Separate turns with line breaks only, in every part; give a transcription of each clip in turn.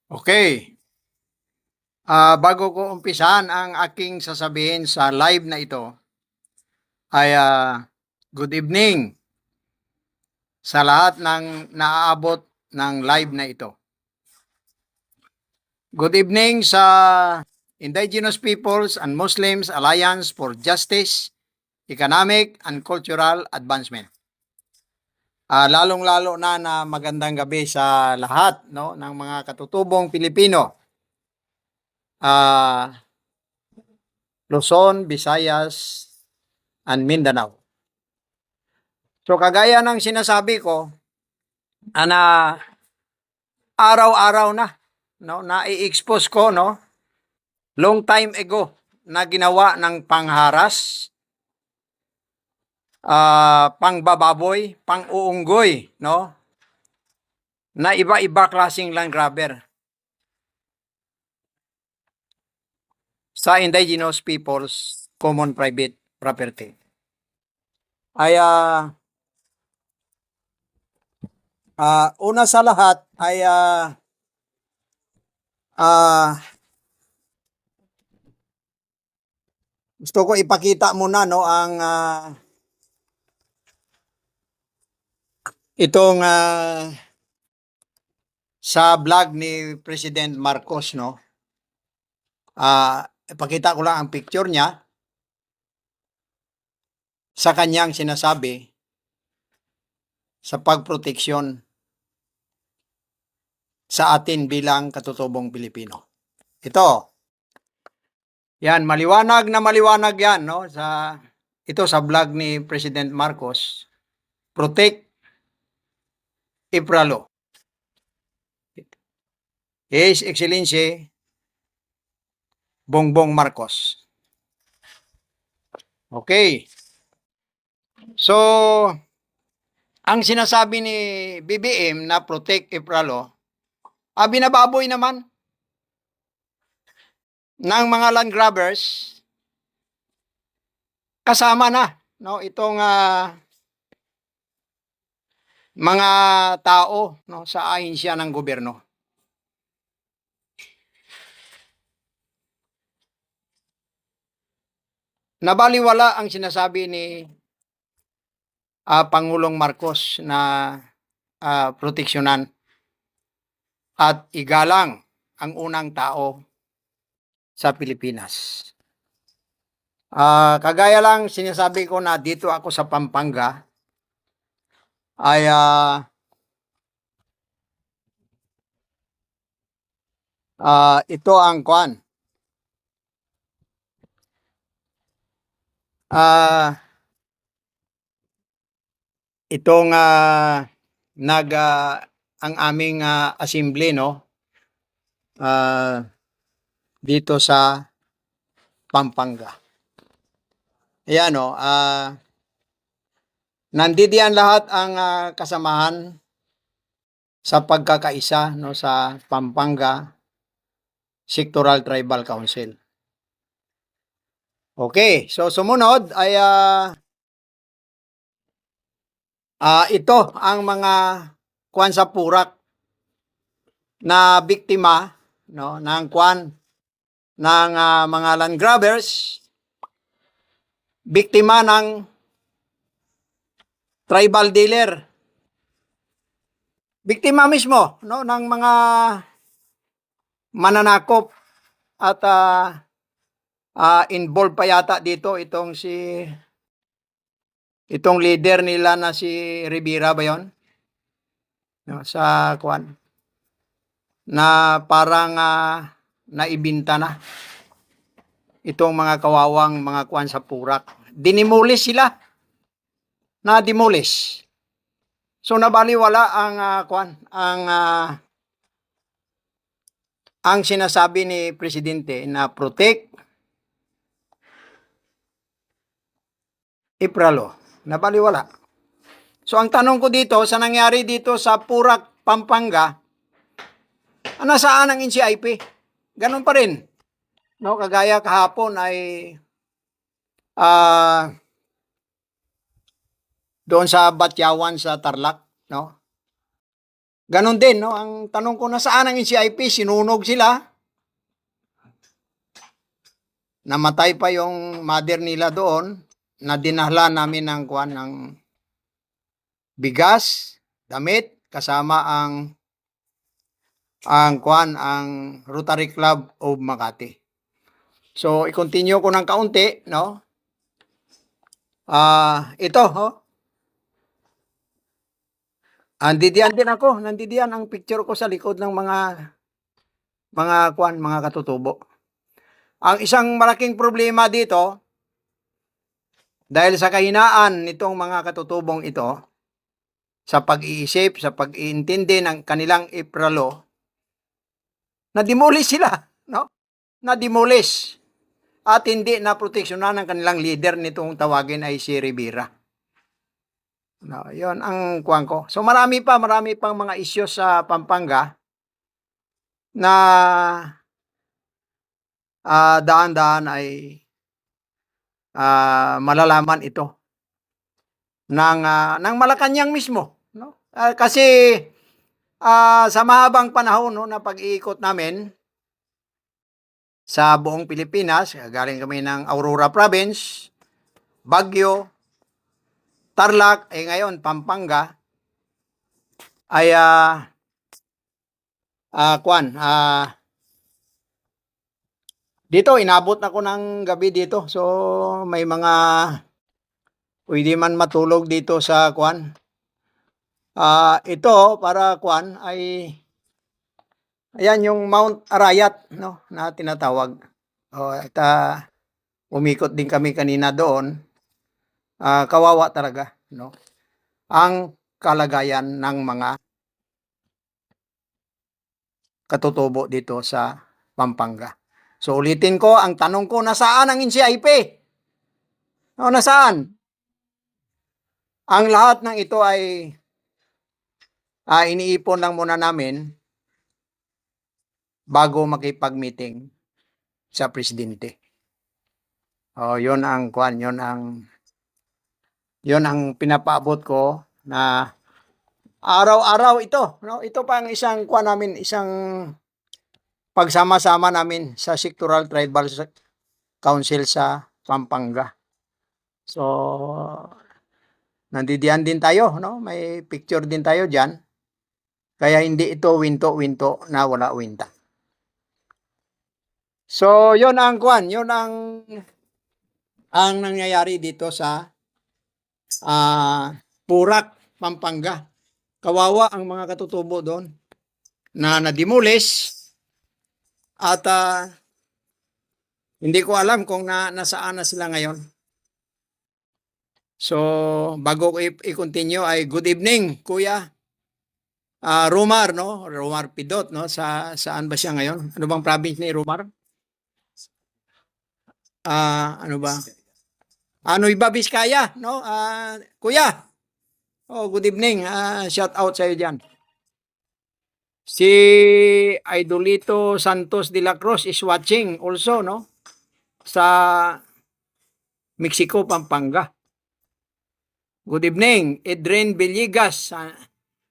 Okay. Bago ko umpisahan ang aking sasabihin sa live na ito, ay good evening sa lahat ng naaabot ng live na ito. Good evening sa Indigenous Peoples and Muslims Alliance for Justice, Economic and Cultural Advancement. Lalong-lalo na magandang gabi sa lahat ng mga katutubong Pilipino. Luzon, Visayas, and Mindanao. So kagaya ng sinasabi ko, na araw-araw na-expose ko long time ago na ginawa ng pangharas, pangbababoy, pang-uunggoy na iba-iba klaseng land grabber sa indigenous people's common private property. Ay una sa lahat ay gusto ko ipakita muna ang itong sa vlog ni President Marcos ipakita ko lang ang picture niya sa kanyang sinasabi sa pagproteksyon sa atin bilang katutubong Pilipino. Yan, maliwanag yan ito sa vlog ni President Marcos. Protect Ipralo. His Excellency Bongbong Marcos. Okay. So, ang sinasabi ni BBM na Protect Ipralo, binababoy naman ng mga land grabbers kasama na itong mga tao sa ahensya ng gobyerno. Nabaliwala ang sinasabi ni Pangulong Marcos na proteksyonan at igalang ang unang tao sa Pilipinas. Kagaya lang sinasabi ko na dito ako sa Pampanga ay ito ang kwan. Itong ang aming assembly dito sa Pampanga. Ayan nandidiyan lahat ang kasamahan sa pagkakaisa sa Pampanga Sectoral Tribal Council. Okay, so sumunod ay ito ang mga kwan sa purak na biktima ng kwan ng mga land grabbers, biktima ng tribal dealer, biktima mismo ng mga mananakop at involved pa yata dito itong leader nila na si Rivera ba yon? Sa kwan na parang naibinta na itong mga kawawang mga kwan sa purak. Dinimulis sila. Na-demolish. So nabaliwala ang kwan ang sinasabi ni Presidente na protect Ipralo. Nabaliwala. So ang tanong ko dito, sa nangyari dito sa Purak, Pampanga, nasaan ang NCIP? Ganun pa rin. Kagaya kahapon ay doon sa Batyawan sa Tarlac, ganon din, no? Ang tanong ko, nasaan ang NCIP? Sinunog sila. Namatay pa yung mother nila doon, na dinahla namin ng kuan ng bigas, damit, kasama ang Rotary Club of Makati. So, i-continue ko ng kaunti, no? Ito, nandidiyan din ako, nandidiyan ang picture ko sa likod ng mga katutubo. Ang isang malaking problema dito, dahil sa kahinaan nitong mga katutubong ito, sa pag-iisip, sa pag-iintindi ng kanilang ipralo, na-demolish sila, no? Na-demolish. At hindi na proteksyonan ng kanilang leader nitong tawagin ay si Rivera. No, yon ang kuwan ko. So marami pang mga issues sa Pampanga na daan-daan ay malalaman ito ng Malacanang mismo, no? Kasi sa mahabang panahon, no, na pag-iikot namin sa buong Pilipinas, galing kami ng Aurora Province, Baguio, Tarlac, ngayon Pampanga, ay dito inabot ako ng gabi dito. So may mga pwede man matulog dito sa ito para ay ayan yung Mount Arayat, no, na tinatawag. At umikot din kami kanina doon. Kawawa talaga, no? Ang kalagayan ng mga katutubo dito sa Pampanga. So ulitin ko, ang tanong ko, nasaan ang NCIP? O, nasaan? Ang lahat ng ito ay iniipon lang muna namin bago makipag-meeting sa presidente. Yun ang yun ang pinapaabot ko na araw-araw ito, no? Ito pa ang isang namin, isang pagsama-sama namin sa Sectoral Tribal Council sa Pampanga. So, nandidiyan din tayo, no? May picture din tayo diyan. Kaya hindi ito winto-winto na wala winta. So, yon ang yon ang nangyayari dito sa Purak, Pampanga. Kawawa ang mga katutubo doon na na-demolish at hindi ko alam kung nasaan na sila ngayon. So, bago ko i-continue ay good evening, Kuya Romar, no? Romar Pidot, no? Saan ba siya ngayon? Ano bang province ni Romar? Ano ba? Nueva Vizcaya, no? Kuya, good evening. Shout out sa iyo diyan. Si Idolito Santos de la Cruz is watching also, no? Sa Mexico, Pampanga. Good evening, Edren Villegas,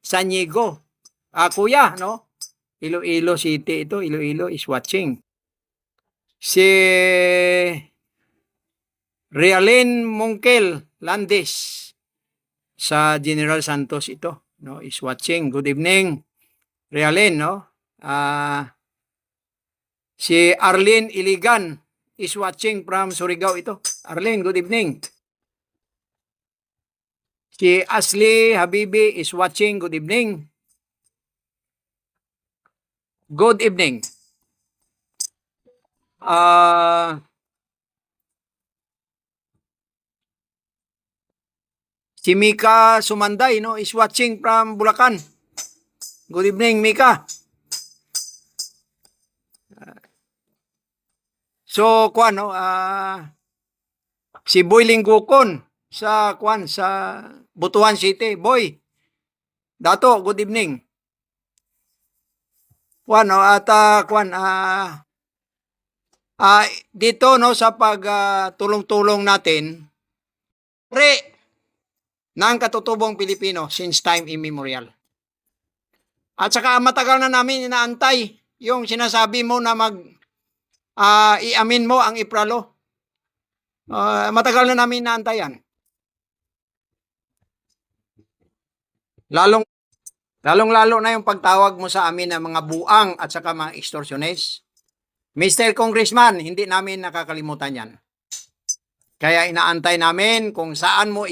Saniego. Kuya, no? Iloilo City ito, Iloilo is watching. Si Realin Monkel Landes sa General Santos ito, no? Is watching. Good evening, Realin, no? Si Arlene Iligan is watching from Surigao ito. Arlene, good evening. Si Ashley Habibi is watching. Good evening. Good evening. Si Mika Sumanday, no, is watching from Bulacan. Good evening, Mika. So, no, si Boy Linggukon sa Butuan City. Boy, Dato, good evening. No, at dito, no, sa pagtulong-tulong natin ng katutubong Pilipino since time immemorial. At saka matagal na namin inaantay yung sinasabi mo na iamin mo ang ipralo. Matagal na namin inaantay yan. Lalong-lalo na yung pagtawag mo sa amin ng mga buang at saka mga extortionist. Mr. Congressman, hindi namin nakakalimutan yan. Kaya inaantay namin kung saan mo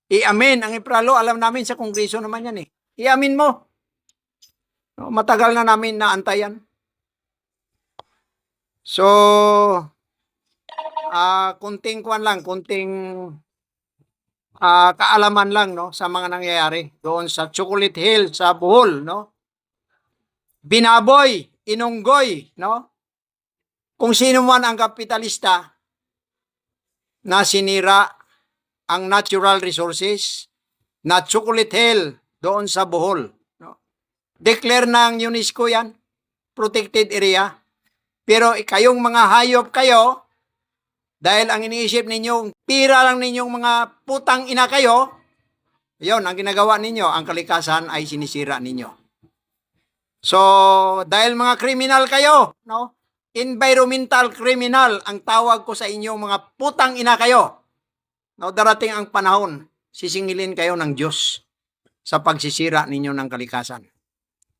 iamin ang ipralo. Alam namin sa Kongreso naman yan eh. Iamin mo. Matagal na namin naantay yan. So, kunting kaalaman lang no sa mga nangyayari doon sa Chocolate Hill sa Bohol, no? Binaboy, inunggoy, no? Kung sino man ang kapitalista na sinira ang natural resources na Chocolate Hill doon sa Bohol, no? Declare ng UNESCO yan, protected area. Pero kayong mga hayop kayo, dahil ang iniisip ninyo, pira lang ninyong mga putang ina kayo, yon ang ginagawa ninyo, ang kalikasan ay sinisira ninyo. So, dahil mga kriminal kayo, no? Environmental criminal ang tawag ko sa inyo, mga putang ina kayo. No, darating ang panahon, sisingilin kayo ng Diyos sa pagsisira ninyo ng kalikasan.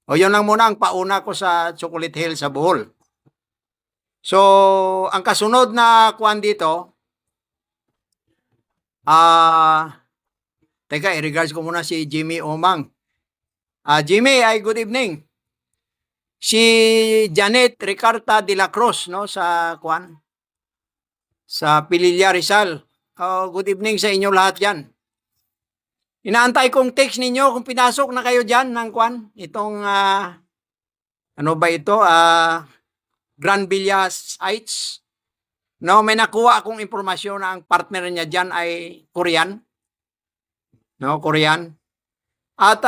O yun lang muna ang pauna ko sa Chocolate Hill sa Bohol. So, ang kasunod na kuwan dito, teka, i-regards ko muna si Jimmy Omang. Jimmy, good evening. Si Janet Ricarta de la Cruz, no, sa kuwan, sa Pililla Rizal. Good evening sa inyo lahat dyan. Inaantay kong text ninyo kung pinasok na kayo dyan ng kuwan, itong, ano ba ito, Grand Villa Heights. No, may nakuha akong impormasyon na ang partner niya dyan ay Korean. No, Korean. At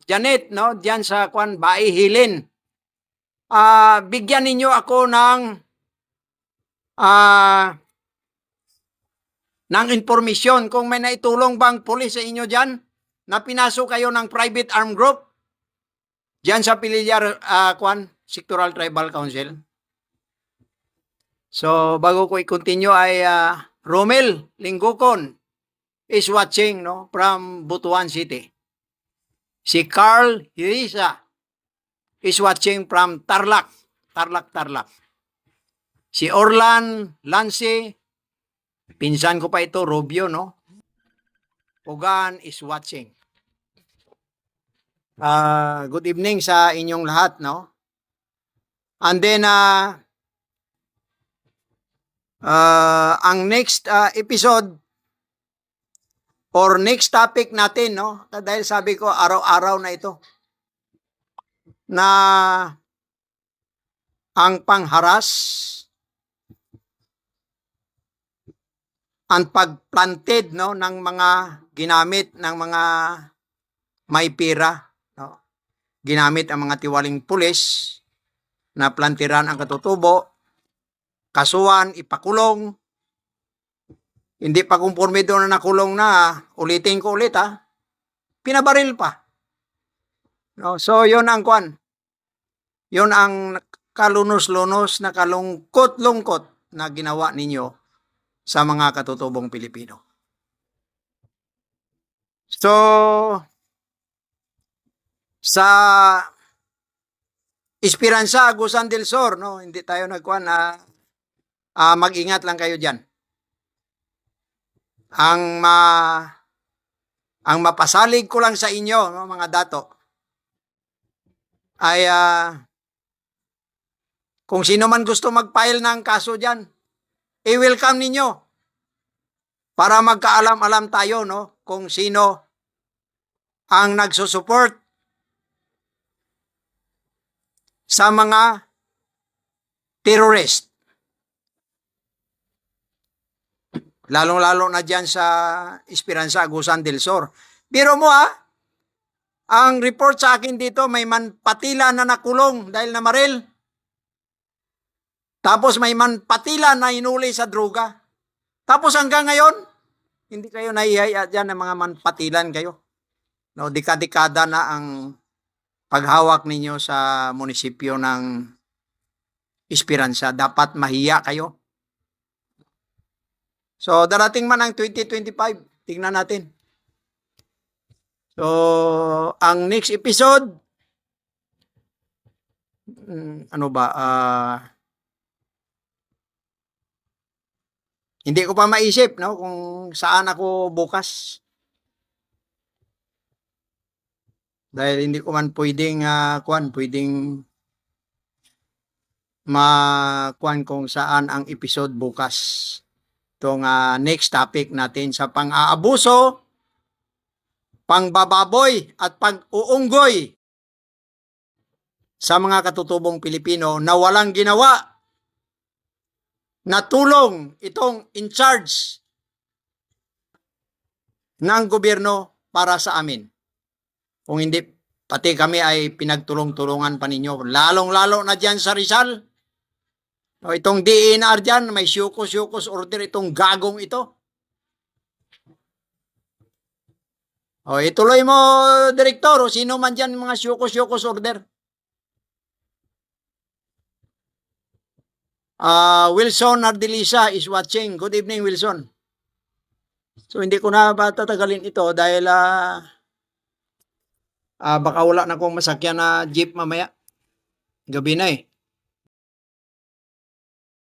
Janet, no, dyan sa Bae Hilin. Bigyan ninyo ako ng informasyon kung may naitulong bang pulis sa inyo dyan na pinasok kayo ng private armed group dyan sa Pililla Sectoral Tribal Council. So, bago ko i-continue ay Romel Linggukon is watching, no, from Butuan City. Si Carl Hirisa is watching from Tarlac. Si Orlan Lance, pinsan ko pa ito, Rubio, no? Pugan is watching. Good evening sa inyong lahat, no? And then, ang next episode or next topic natin, no? Dahil sabi ko, araw-araw na ito, na ang pangharas, ang pagplanted, no, ng mga ginamit ng mga may pira, no? Ginamit ang mga tiwaling pulis na plantiran ang katutubo, kasuhan, ipakulong. Hindi pa kumporme doon na nakulong na, ulitin ko ulit pinabaril pa. No? So, yun ang kwan. Yun ang kalunos-lunos na kalungkot-lungkot na ginawa ninyo sa mga katutubong Pilipino. So, sa Esperanza, Agusan del Sur, no? Hindi tayo nagkuhan mag-ingat lang kayo dyan. Ang mapasalig ko lang sa inyo, no, mga dato, ay kung sino man gusto mag-file ng kaso dyan, i-welcome ninyo para magkaalam-alam tayo, no, kung sino ang nagsusupport sa mga terrorist. Lalong-lalo na dyan sa Esperanza, Agusan del Sur. Pero mo ang report sa akin dito, may manpatila na nakulong dahil namaril. Tapos may manpatila na inuli sa droga. Tapos hanggang ngayon, hindi kayo nahihiya dyan ng mga manpatilan kayo. No, dekada na ang paghawak ninyo sa munisipyo ng Esperanza. Dapat mahiya kayo. So, darating man ang 2025. Tingnan natin. So, ang next episode, ano ba, hindi ko pa maisip, no, kung saan ako bukas. Dahil hindi ko man pwedeng, pwedeng makuan kung saan ang episode bukas. Itong next topic natin sa pang-aabuso, pangbababoy at pag-uunggoy sa mga katutubong Pilipino na walang ginawa na tulong itong in charge ng gobyerno para sa amin. Kung hindi, pati kami ay pinagtulong-tulungan pa ninyo. Lalong-lalo na dyan sa Rizal. O, itong DNR dyan, may syukos order itong gagong ito. O, ituloy mo, Direktor, o sino man dyan mga syukos order. Wilson Ardilisa is watching. Good evening, Wilson. So, hindi ko na patatagalin ito dahil baka wala na akong masakyan na jeep mamaya. Gabi na eh.